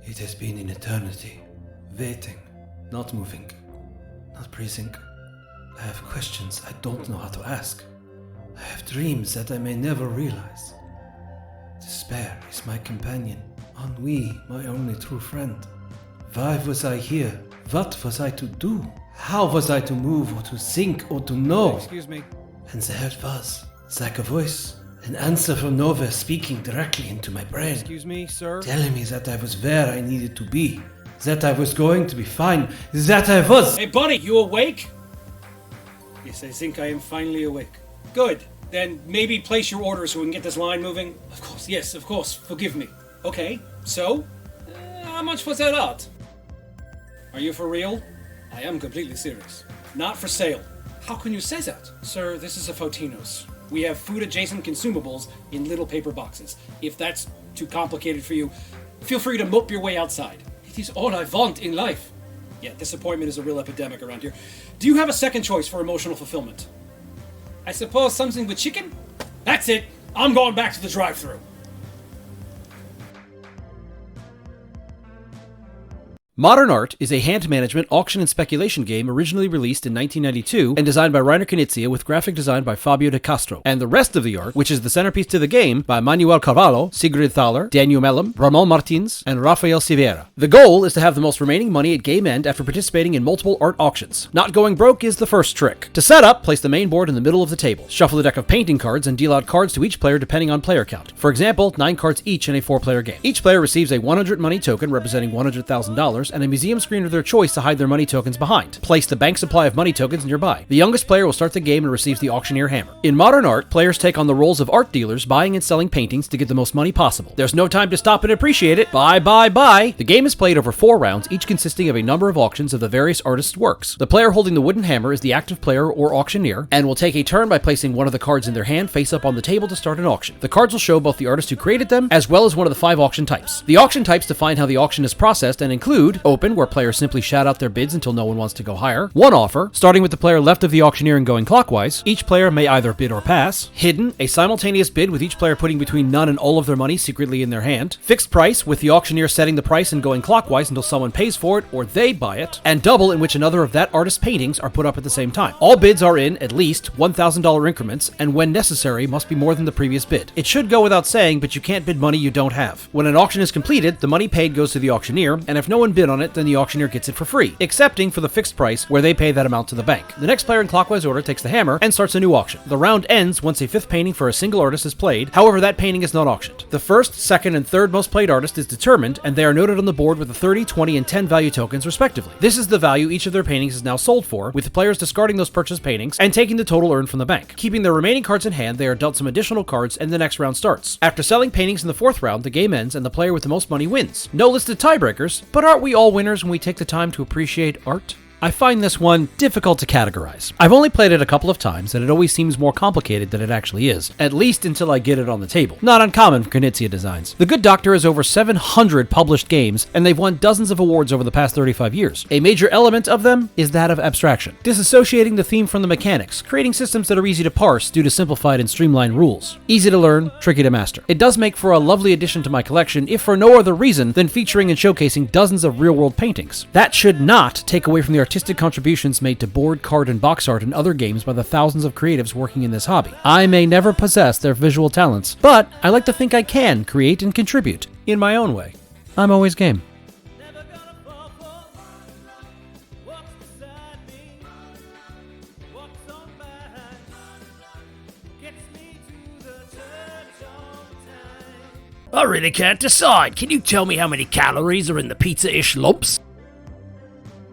It has been an eternity, waiting, not moving, not breathing. I have questions I don't know how to ask. I have dreams that I may never realize. Despair is my companion, ennui my only true friend. Why was I here? What was I to do? How was I to move or to think or to know? Excuse me. And there it was, like a voice, an answer from nowhere speaking directly into my brain. Excuse me, sir. Telling me that I was where I needed to be, that I was going to be fine, that I was. Hey, buddy, you awake? Yes, I think I am finally awake. Good. Then maybe place your order so we can get this line moving. Of course, yes, of course. Forgive me. Okay, so? How much was that art? Are you for real? I am completely serious. Not for sale. How can you say that? Sir, this is a Fotino's. We have food-adjacent consumables in little paper boxes. If that's too complicated for you, feel free to mope your way outside. It is all I want in life. Yeah, disappointment is a real epidemic around here. Do you have a second choice for emotional fulfillment? I suppose something with chicken? That's it. I'm going back to the drive-thru. Modern Art is a hand management, auction, and speculation game originally released in 1992 and designed by Reiner Knizia with graphic design by Fabio De Castro, and the rest of the art, which is the centerpiece to the game, by Manuel Carvalho, Sigrid Thaler, Daniel Mellem, Ramon Martins, and Rafael Silveira. The goal is to have the most remaining money at game end after participating in multiple art auctions. Not going broke is the first trick. To set up, place the main board in the middle of the table. Shuffle a deck of painting cards and deal out cards to each player depending on player count. For example, 9 cards each in a 4-player game. Each player receives a 100 money token representing $100,000 and a museum screen of their choice to hide their money tokens behind. Place the bank supply of money tokens nearby. The youngest player will start the game and receives the auctioneer hammer. In Modern Art, players take on the roles of art dealers, buying and selling paintings to get the most money possible. There's no time to stop and appreciate it. Buy, buy, buy! The game is played over 4 rounds, each consisting of a number of auctions of the various artists' works. The player holding the wooden hammer is the active player or auctioneer, and will take a turn by placing one of the cards in their hand face up on the table to start an auction. The cards will show both the artist who created them, as well as one of the 5 auction types. The auction types define how the auction is processed and include open, where players simply shout out their bids until no one wants to go higher. One offer, starting with the player left of the auctioneer and going clockwise. Each player may either bid or pass. Hidden, a simultaneous bid with each player putting between none and all of their money secretly in their hand. Fixed price, with the auctioneer setting the price and going clockwise until someone pays for it or they buy it. And double, in which another of that artist's paintings are put up at the same time. All bids are in at least $1,000 increments, and when necessary must be more than the previous bid. It should go without saying, but you can't bid money you don't have. When an auction is completed, the money paid goes to the auctioneer, and if no one bid on it, then the auctioneer gets it for free, excepting for the fixed price, where they pay that amount to the bank. The next player in clockwise order takes the hammer and starts a new auction. The round ends once a 5th painting for a single artist is played, however that painting is not auctioned. The first, second, and third most played artist is determined, and they are noted on the board with the 30, 20, and 10 value tokens respectively. This is the value each of their paintings is now sold for, with the players discarding those purchased paintings and taking the total earned from the bank. Keeping their remaining cards in hand, they are dealt some additional cards and the next round starts. After selling paintings in the 4th round, the game ends and the player with the most money wins. No listed tiebreakers, but aren't we all winners when we take the time to appreciate art? I find this one difficult to categorize. I've only played it a couple of times, and it always seems more complicated than it actually is, at least until I get it on the table. Not uncommon for Knizia designs. The Good Doctor has over 700 published games, and they've won dozens of awards over the past 35 years. A major element of them is that of abstraction, disassociating the theme from the mechanics, creating systems that are easy to parse due to simplified and streamlined rules. Easy to learn, tricky to master. It does make for a lovely addition to my collection, if for no other reason than featuring and showcasing dozens of real-world paintings. That should not take away from the artistic contributions made to board, card, and box art in other games by the thousands of creatives working in this hobby. I may never possess their visual talents, but I like to think I can create and contribute in my own way. I'm always game. I really can't decide. Can you tell me how many calories are in the pizza-ish lumps?